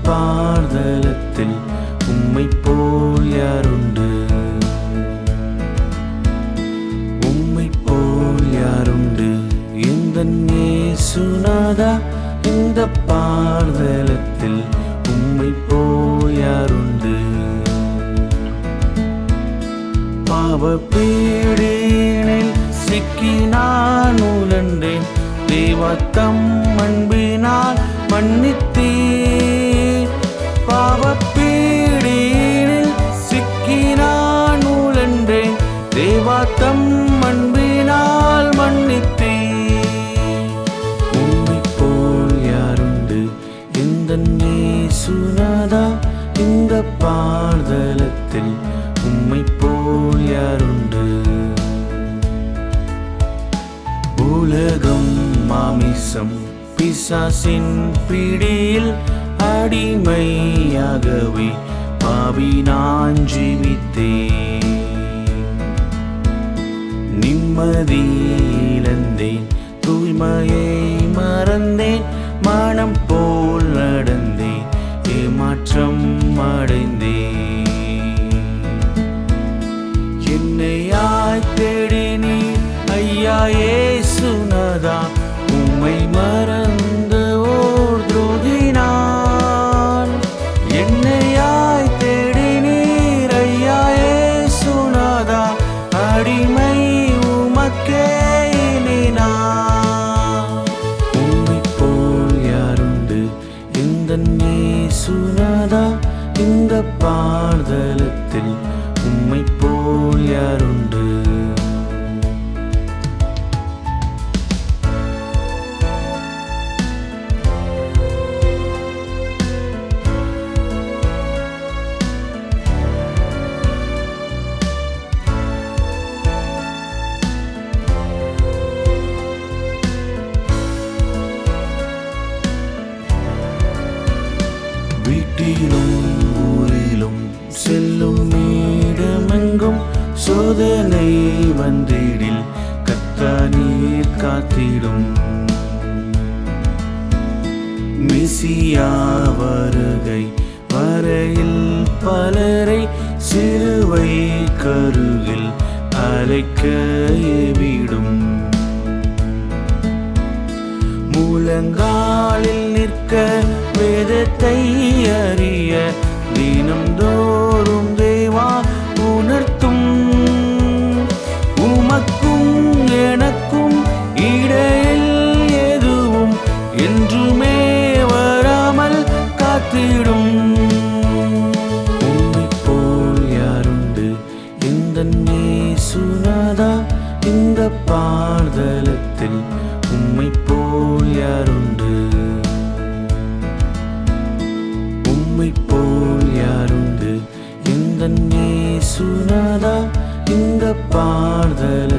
பார்தலத்தில் உம்மை போல் யாருண்டு? உம்மை போல் யாருண்டு? எந்தன் இயேசுநாதா, இந்த பார்தலத்தில் உம்மை போல் யாருண்டு? பாவ பீடினில் சிக்கி நான் உழன்றேன், தேவத்தம் அன்பினால் மன்னித்தீர். பாவ பீடினில் சிக்கி நான் உழன்றேன், தேவத்தம் அன்பினால் மன்னித்தீர். உம்மை போல் யாருண்டு? எந்தன் இயேசுநாதா, இந்த பார்தலத்தில் உம்மை போல் யாருண்டு? உலகம் மாமிசம் பிசாசின் பிடியில் அடிமையாகவே பாவி நான் ஜீவித்தேன். நிம்மதி இழந்தேன், தூய்மையை மறந்தேன், மனம் போல் நடந்தேன், ஏமாற்றம் அடைந்தேன். என்னையாய் தேடினீர் ஐயா இயேசுநாதா, உம்மை மறந்த ஓர் துரோகி நான். என்னையாய் தேடினீர் ஐயா இயேசுநாதா, அடிமை உமக்கே இனி நான். உம்மை போல் யாருண்டு? எந்தன் இயேசுநாதா, இந்த பார்தலத்தில் உம்மை போல் யாருண்டு? வீட்டிலும் ஊரிலும் செல்லும் இடமெங்கும் சோதனை வந்திடில் கர்த்தர் நீர் காத்திடும். மெசியா வருகை வரையில் பலரை சிலுவை கருகில் அழைக்க ஏவிடும். முழங்காலில் நிற்க வேதத்தை அறிய தினம்தோறும் தேவா உணர்த்தும். உமக்கும் எனக்கும் இடையில் எதுவும் என்றுமே வராமல் காத்திடும். உம்மை போல் யாருண்டு? எந்தன் இயேசுநாதா, இந்த பார்தலத்தில் உம்மை போல் யாருண்டு? உம்மை போல் யாருண்டு? எந்தன் இயேசுநாதா, இந்த பார்தலத்தில்